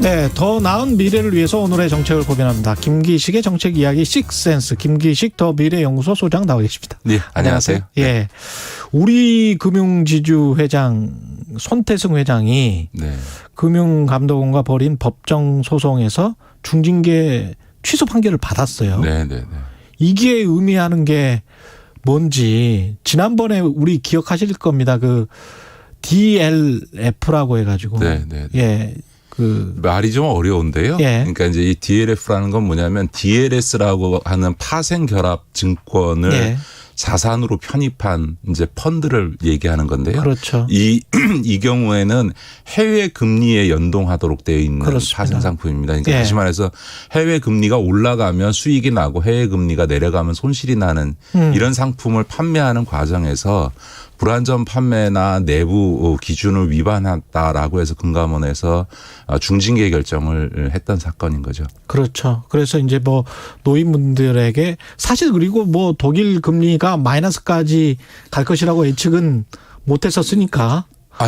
네, 더 나은 미래를 위해서 오늘의 정책을 고민합니다. 김기식의 정책 이야기 식센스, 김기식 더 미래연구소 소장 나와 계십니다. 네, 안녕하세요. 예, 우리금융지주회장 손태승 회장이 네. 금융감독원과 벌인 법정 소송에서 중징계 취소 판결을 받았어요. 네. 이게 의미하는 게 뭔지 지난번에 우리 기억하실 겁니다. 그 DLF라고 해가지고 네. 예. 말이 좀 어려운데요. 예. 그러니까 이제 이 DLF라는 건 뭐냐면 DLS라고 하는 파생결합 증권을 예. 자산으로 편입한 이제 펀드를 얘기하는 건데요. 그렇죠. 이 경우에는 해외 금리에 연동하도록 되어 있는 그렇습니다. 파생 상품입니다. 그러니까 예. 다시 말해서 해외 금리가 올라가면 수익이 나고 해외 금리가 내려가면 손실이 나는 이런 상품을 판매하는 과정에서 불안전 판매나 내부 기준을 위반했다라고 해서 금감원에서 중징계 결정을 했던 사건인 거죠. 그렇죠. 그래서 이제 뭐 노인분들에게 사실 그리고 뭐 독일 금리가 마이너스까지 갈 것이라고 예측은 못했었으니까.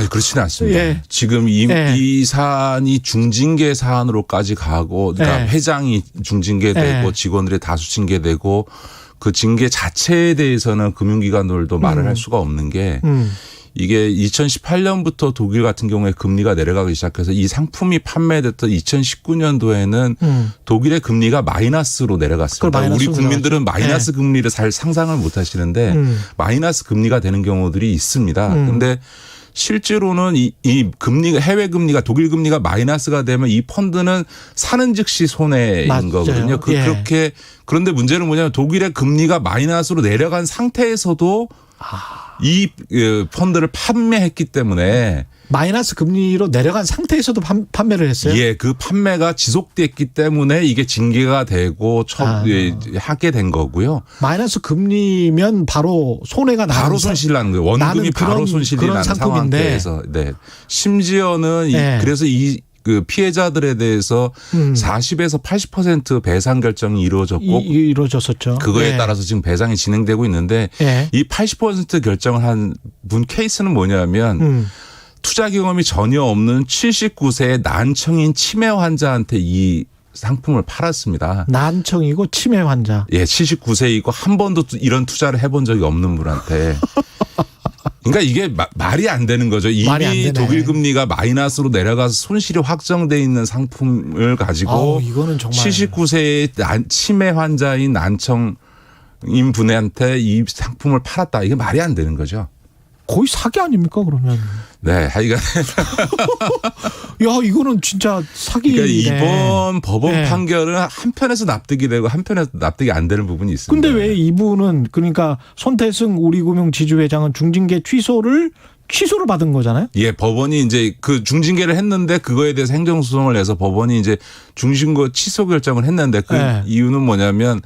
그렇지는 않습니다. 예. 지금 이 사안이 중징계 사안으로까지 가고, 그러니까 예. 회장이 중징계되고 예. 직원들이 다수 징계되고 그 징계 자체에 대해서는 금융기관들도 말을 할 수가 없는 게 이게 2018년부터 독일 같은 경우에 금리가 내려가기 시작해서 이 상품이 판매됐던 2019년도에는 독일의 금리가 마이너스로 내려갔습니다. 우리 국민들은 마이너스 금리를 잘 상상을 못 하시는데 마이너스 금리가 되는 경우들이 있습니다. 그런데 실제로는 이 금리가 해외 금리가 독일 금리가 마이너스가 되면 이 펀드는 사는 즉시 손해인 맞아요. 거거든요. 그렇게 그런데 문제는 뭐냐면 독일의 금리가 마이너스로 내려간 상태에서도 이 펀드를 판매했기 때문에 마이너스 금리로 내려간 상태에서도 판매를 했어요? 예, 그 판매가 지속됐기 때문에 이게 징계가 되고 하게 된 거고요. 마이너스 금리면 바로 손해가 나는 바로 손실 나는 거예요. 원금이 바로 손실이 나는 상황에서. 네. 심지어는 네. 그래서 그 피해자들에 대해서 40에서 80% 배상 결정이 이루어졌고 이루어졌었죠. 그거에 네. 따라서 지금 배상이 진행되고 있는데 네. 이 80% 결정을 한 분 케이스는 뭐냐면 투자 경험이 전혀 없는 79세의 난청인 치매 환자한테 이 상품을 팔았습니다. 난청이고 치매 환자. 예, 79세이고 한 번도 이런 투자를 해본 적이 없는 분한테. 그러니까 이게 말이 안 되는 거죠. 이미 독일 금리가 마이너스로 내려가서 손실이 확정돼 있는 상품을 가지고 이거는 정말 79세의 치매 환자인 난청인 분한테 이 상품을 팔았다. 이게 말이 안 되는 거죠. 거의 사기 아닙니까 그러면? 네, 하여간 야 이거는 진짜 사기네. 그러니까 이번 법원 판결은 한편에서 납득이 되고 한편에서 납득이 안 되는 부분이 있습니다. 근데 왜 이분은 그러니까 손태승 우리금융지주회장은 중징계 취소를 받은 거잖아요? 예, 법원이 이제 그 중징계를 했는데 그거에 대해서 행정소송을 내서 법원이 이제 중징계 취소 결정을 했는데 그 이유는 뭐냐면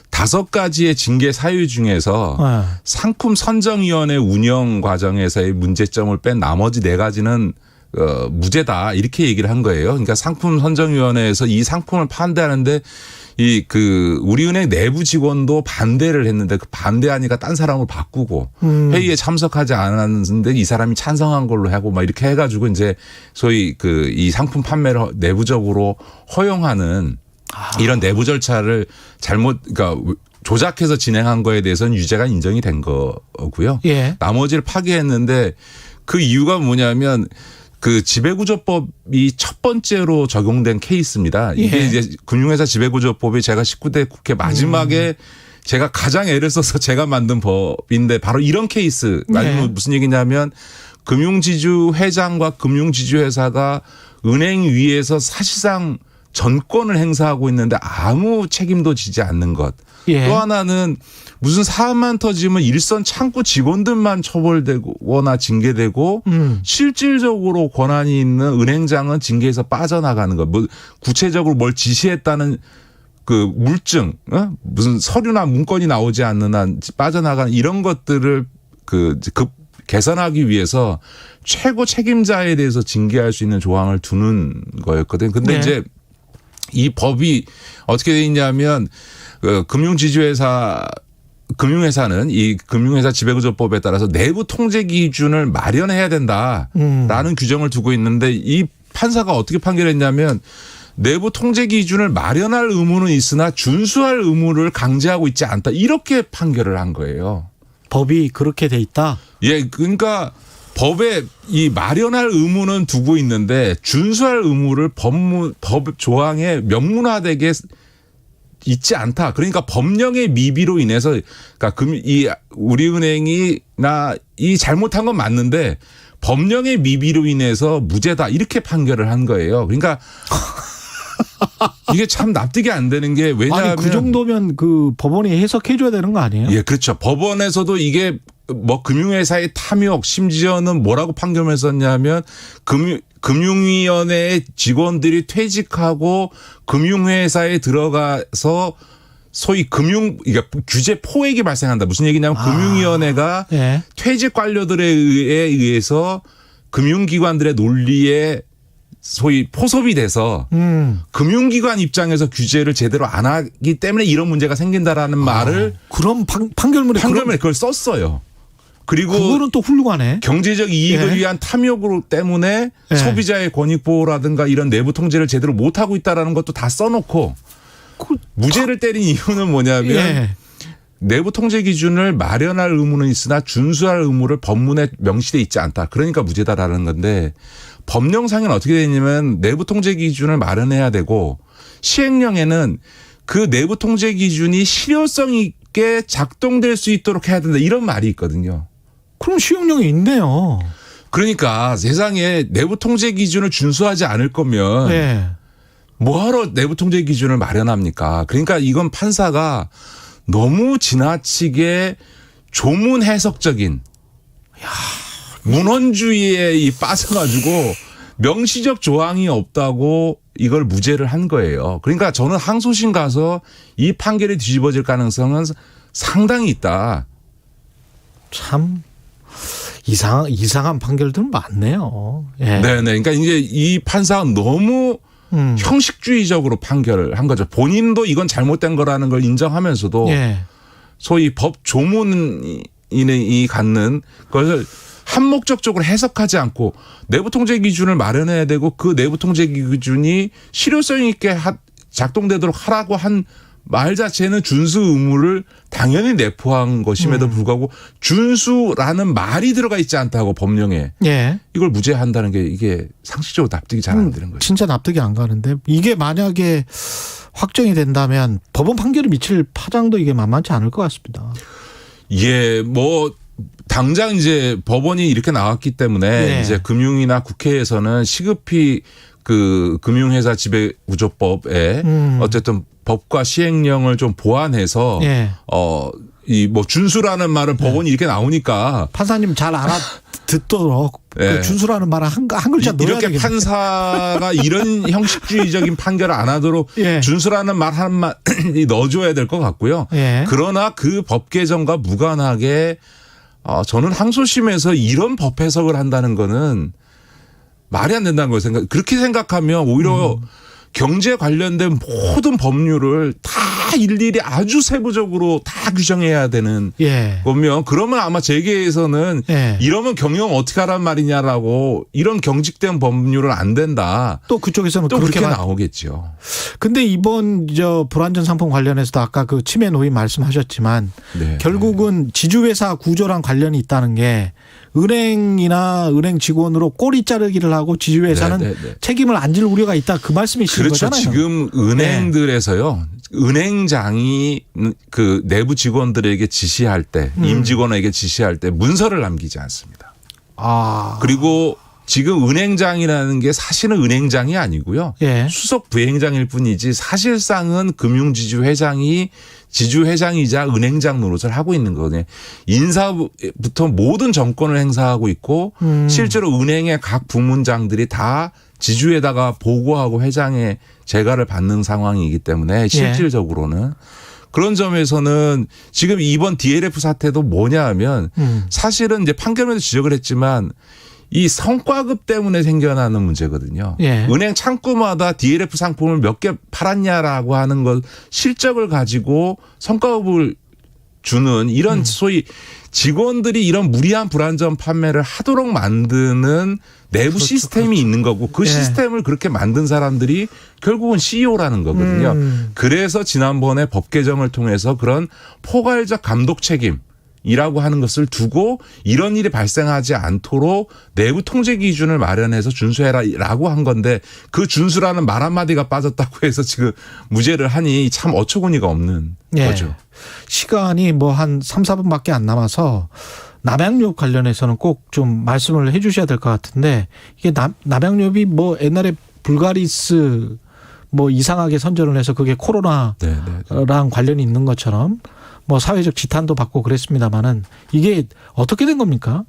5가지의 징계 사유 중에서 상품 선정위원회 운영 과정에서의 문제점을 뺀 나머지 4가지는 무죄다 이렇게 얘기를 한 거예요. 그러니까 상품 선정위원회에서 이 상품을 판대하는데 우리은행 내부 직원도 반대를 했는데 그 반대하니까 딴 사람을 바꾸고 회의에 참석하지 않았는데 이 사람이 찬성한 걸로 하고 막 이렇게 해가지고 이제 소위 이 상품 판매를 내부적으로 허용하는 이런 내부 절차를 그러니까 조작해서 진행한 거에 대해서는 유죄가 인정이 된 거고요. 예. 나머지를 파기했는데 그 이유가 뭐냐면 그 지배구조법이 첫 번째로 적용된 케이스입니다. 이게 이제 금융회사 지배구조법이 제가 19대 국회 마지막에 제가 가장 애를 써서 제가 만든 법인데 바로 이런 케이스. 무슨 얘기냐면 금융지주 회장과 금융지주회사가 은행 위에서 사실상 전권을 행사하고 있는데 아무 책임도 지지 않는 것. 또 하나는 무슨 사안만 터지면 일선 창구 직원들만 처벌되거나 징계되고 실질적으로 권한이 있는 은행장은 징계에서 빠져나가는 것. 뭐 구체적으로 뭘 지시했다는 그 물증, 무슨 서류나 문건이 나오지 않는 한 빠져나가는 이런 것들을 개선하기 위해서 최고 책임자에 대해서 징계할 수 있는 조항을 두는 거였거든요. 근데 이제 이 법이 어떻게 돼 있냐면 금융회사는 이 금융회사 지배구조법에 따라서 내부 통제 기준을 마련해야 된다라는 규정을 두고 있는데 이 판사가 어떻게 판결했냐면 내부 통제 기준을 마련할 의무는 있으나 준수할 의무를 강제하고 있지 않다. 이렇게 판결을 한 거예요. 법이 그렇게 돼 있다. 예, 그러니까 법에 이 마련할 의무는 두고 있는데 준수할 의무를 법 조항에 명문화되게 있지 않다. 그러니까 법령의 미비로 인해서 그러니까 이 우리은행이나 이 잘못한 건 맞는데 법령의 미비로 인해서 무죄다 이렇게 판결을 한 거예요. 그러니까 이게 참 납득이 안 되는 게 왜냐하면 아니, 그 정도면 그 법원이 해석해 줘야 되는 거 아니에요? 예, 그렇죠. 법원에서도 이게 뭐 금융회사의 탐욕 심지어는 뭐라고 판결했었냐면 금융위원회의 직원들이 퇴직하고 금융회사에 들어가서 소위 그러니까 규제 포획이 발생한다. 무슨 얘기냐면 금융위원회가 예. 퇴직 관료들에 의해서 금융기관들의 논리에 소위 포섭이 돼서 금융기관 입장에서 규제를 제대로 안 하기 때문에 이런 문제가 생긴다라는 말을 그럼 판결문에 그걸 썼어요. 그리고 그거는 또 훌륭하네. 경제적 이익을 예. 위한 탐욕으로 때문에 예. 소비자의 권익 보호라든가 이런 내부 통제를 제대로 못 하고 있다라는 것도 다 써놓고 무죄를 때린 이유는 뭐냐면 예. 내부 통제 기준을 마련할 의무는 있으나 준수할 의무를 법문에 명시돼 있지 않다. 그러니까 무죄다라는 건데 법령상에는 어떻게 되냐면 내부 통제 기준을 마련해야 되고 시행령에는 그 내부 통제 기준이 실효성 있게 작동될 수 있도록 해야 된다. 이런 말이 있거든요. 그럼 시행령이 있네요. 그러니까 세상에 내부 통제 기준을 준수하지 않을 거면 예. 뭐하러 내부 통제 기준을 마련합니까? 그러니까 이건 판사가 너무 지나치게 조문 해석적인 문헌주의에 빠져가지고 명시적 조항이 없다고 이걸 무죄를 한 거예요. 그러니까 저는 항소심 가서 이 판결이 뒤집어질 가능성은 상당히 있다. 참 이상한 판결들 많네요. 예. 네네. 그러니까 이제 이 판사가 너무 형식주의적으로 판결을 한 거죠. 본인도 이건 잘못된 거라는 걸 인정하면서도 예. 소위 법 조문이 갖는 것을 한목적적으로 해석하지 않고 내부 통제 기준을 마련해야 되고 그 내부 통제 기준이 실효성 있게 작동되도록 하라고 한 말 자체는 준수 의무를 당연히 내포한 것임에도 불구하고 준수라는 말이 들어가 있지 않다고 법령에 예. 이걸 무죄한다는 게 이게 상식적으로 납득이 잘 안 되는 거죠. 진짜 납득이 안 가는데 이게 만약에 확정이 된다면 법원 판결이 미칠 파장도 이게 만만치 않을 것 같습니다. 예, 뭐 당장 이제 법원이 이렇게 나왔기 때문에 네. 이제 금융이나 국회에서는 시급히 그 금융회사 지배구조법에 어쨌든 법과 시행령을 좀 보완해서 예. 이 뭐 준수라는 말을 법원이 이렇게 나오니까 판사님 잘 알아듣도록 예. 그 준수라는 말을 한 글자 넣어야 이렇게 되겠네. 판사가 이런 형식주의적인 판결을 안 하도록 예. 준수라는 말 한 마디 넣어줘야 될 것 같고요. 예. 그러나 그 법 개정과 무관하게 저는 항소심에서 이런 법 해석을 한다는 거는 말이 안 된다는 걸 그렇게 생각하면 오히려 경제 관련된 모든 법률을 다 일일이 아주 세부적으로 다 규정해야 되는 예. 거면 그러면 아마 재계에서는 예. 이러면 경영 어떻게 하란 말이냐라고 이런 경직된 법률은 안 된다. 또 그쪽에서는 또 그렇게 그렇게 나오겠죠. 근데 이번 불안전 상품 관련해서도 아까 그 치매 노인 말씀하셨지만 네. 결국은 지주회사 구조랑 관련이 있다는 게 은행이나 은행 직원으로 꼬리 자르기를 하고 지주회사는 네, 네, 네. 책임을 안 질 우려가 있다 그 말씀이신 그렇죠. 거잖아요. 지금 은행들에서요. 은행장이 그 내부 직원들에게 지시할 때 임직원에게 지시할 때 문서를 남기지 않습니다. 아. 그리고 지금 은행장이라는 게 사실은 은행장이 아니고요. 예. 수석 부행장일 뿐이지 사실상은 금융지주회장이 지주회장이자 은행장 노릇을 하고 있는 거거든요. 인사부터 모든 정권을 행사하고 있고 실제로 은행의 각 부문장들이 다 지주에다가 보고하고 회장의 재가를 받는 상황이기 때문에 실질적으로는 그런 점에서는 지금 이번 DLF 사태도 뭐냐 하면 사실은 이제 판결에도 지적을 했지만 이 성과급 때문에 생겨나는 문제거든요. 예. 은행 창구마다 DLF 상품을 몇 개 팔았냐라고 하는 것 실적을 가지고 성과급을 주는 이런 소위 직원들이 이런 무리한 불안전 판매를 하도록 만드는 내부 그렇죠, 시스템이 있는 거고 그 예. 시스템을 그렇게 만든 사람들이 결국은 CEO라는 거거든요. 그래서 지난번에 법 개정을 통해서 그런 포괄적 감독 책임이라고 하는 것을 두고 이런 일이 발생하지 않도록 내부 통제 기준을 마련해서 준수해라라고 한 건데 그 준수라는 말 한마디가 빠졌다고 해서 지금 무죄를 하니 참 어처구니가 없는 예. 거죠. 시간이 뭐 한 3, 4분밖에 안 남아서 남양유업 관련해서는 꼭 좀 말씀을 해 주셔야 될 것 같은데 이게 남양유업이 뭐 옛날에 불가리스 뭐 이상하게 선전을 해서 그게 코로나랑 네. 관련이 있는 것처럼 뭐 사회적 지탄도 받고 그랬습니다만은 이게 어떻게 된 겁니까?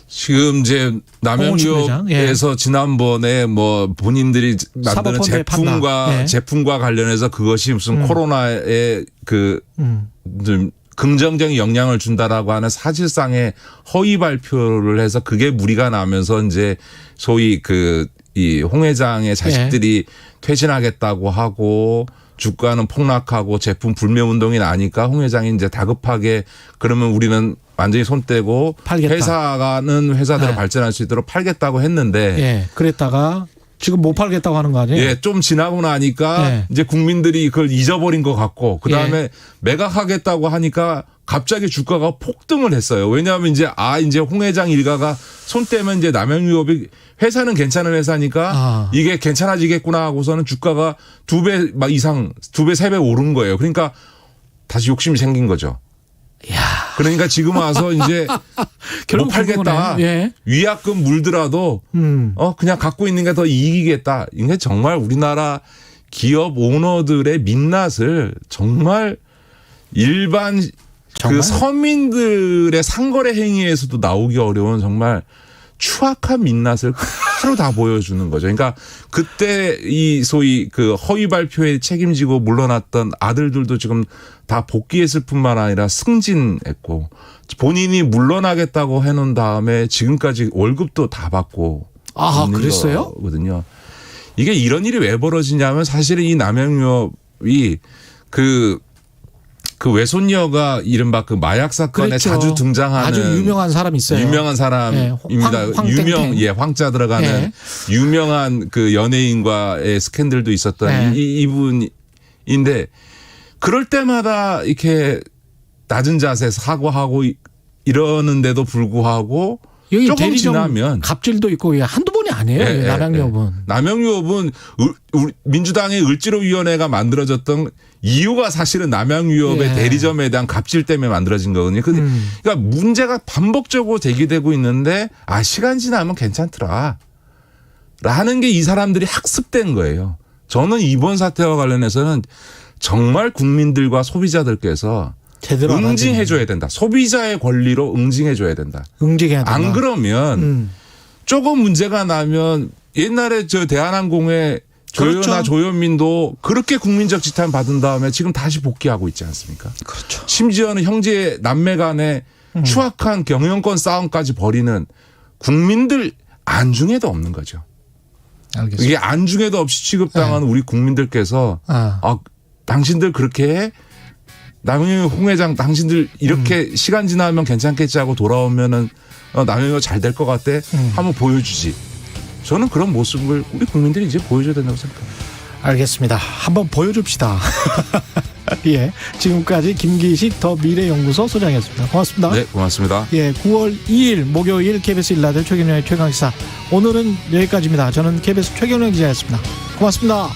지금 이제 남양유업에서 지난번에 뭐 본인들이 만드는 제품과 관련해서 그것이 무슨 코로나에 그 좀 긍정적인 영향을 준다라고 하는 사실상의 허위 발표를 해서 그게 무리가 나면서 이제 소위 그 이 홍 회장의 자식들이 퇴진하겠다고 하고 주가는 폭락하고 제품 불매 운동이 나니까 홍 회장이 이제 다급하게 그러면 우리는 완전히 손 떼고 팔겠다. 회사가는 회사대로 네. 발전할 수 있도록 팔겠다고 했는데 예. 그랬다가 지금 못 팔겠다고 하는 거 아니에요? 예, 좀 지나고 나니까 네. 이제 국민들이 그걸 잊어버린 것 같고 그다음에 예. 매각하겠다고 하니까 갑자기 주가가 폭등을 했어요. 왜냐하면 이제 이제 홍 회장 일가가 손 떼면 이제 남양유업이 회사는 괜찮은 회사니까 이게 괜찮아지겠구나 하고서는 주가가 2배 막 이상 2배 3배 오른 거예요. 그러니까 다시 욕심이 생긴 거죠. 야. 그러니까 지금 와서 이제 못 팔겠다. 예. 위약금 물더라도 그냥 갖고 있는 게 더 이익이겠다. 이게 정말 우리나라 기업 오너들의 민낯을 정말 일반 정말? 그 서민들의 상거래 행위에서도 나오기 어려운 정말 추악한 민낯을 하루 다 보여주는 거죠. 그러니까 그때 이 소위 그 허위 발표에 책임지고 물러났던 아들들도 지금 다 복귀했을 뿐만 아니라 승진했고 본인이 물러나겠다고 해놓은 다음에 지금까지 월급도 다 받고 있는 그랬어요? 거거든요. 이게 이런 일이 왜 벌어지냐면 사실은 이 남양유업이 그 외손녀가 이른바 그 마약 사건에 그렇죠. 자주 등장하는 아주 유명한 사람이 있어요. 유명한 사람입니다. 황자 들어가는 네. 유명한 그 연예인과의 스캔들도 있었던 이분인데 그럴 때마다 이렇게 낮은 자세에서 사과하고 이러는데도 불구하고 여기 조금 대리점 지나면 갑질도 있고 한두 번이 아니에요. 남양유업은. 남양유업은 우리 민주당의 을지로위원회가 만들어졌던 이유가 사실은 남양유업의 대리점에 대한 갑질 때문에 만들어진 거거든요. 그러니까 문제가 반복적으로 제기되고 있는데 시간 지나면 괜찮더라. 라는 게 이 사람들이 학습된 거예요. 저는 이번 사태와 관련해서는 정말 국민들과 소비자들께서 제대로 응징해줘야 된다. 소비자의 권리로 응징해줘야 된다. 응징해야 된다. 안 그러면 조금 문제가 나면 옛날에 저 대한항공의 조현아 그렇죠. 조현민도 그렇게 국민적 지탄 받은 다음에 지금 다시 복귀하고 있지 않습니까? 그렇죠. 심지어는 형제 남매 간의 추악한 경영권 싸움까지 벌이는 국민들 안중에도 없는 거죠. 알겠습니다. 이게 안중에도 없이 취급당한 우리 국민들께서 당신들 그렇게 해? 남영희 홍 회장 당신들 이렇게 시간 지나면 괜찮겠지 하고 돌아오면은 남영희가 잘 될 것 같대. 한번 보여주지. 저는 그런 모습을 우리 국민들이 이제 보여줘야 된다고 생각합니다. 알겠습니다. 한번 보여줍시다. 예, 지금까지 김기식 더 미래연구소 소장이었습니다. 고맙습니다. 네, 고맙습니다. 예, 9월 2일 목요일 KBS 1라디오 최경영의 최강시사 오늘은 여기까지입니다. 저는 KBS 최경영 기자였습니다. 고맙습니다.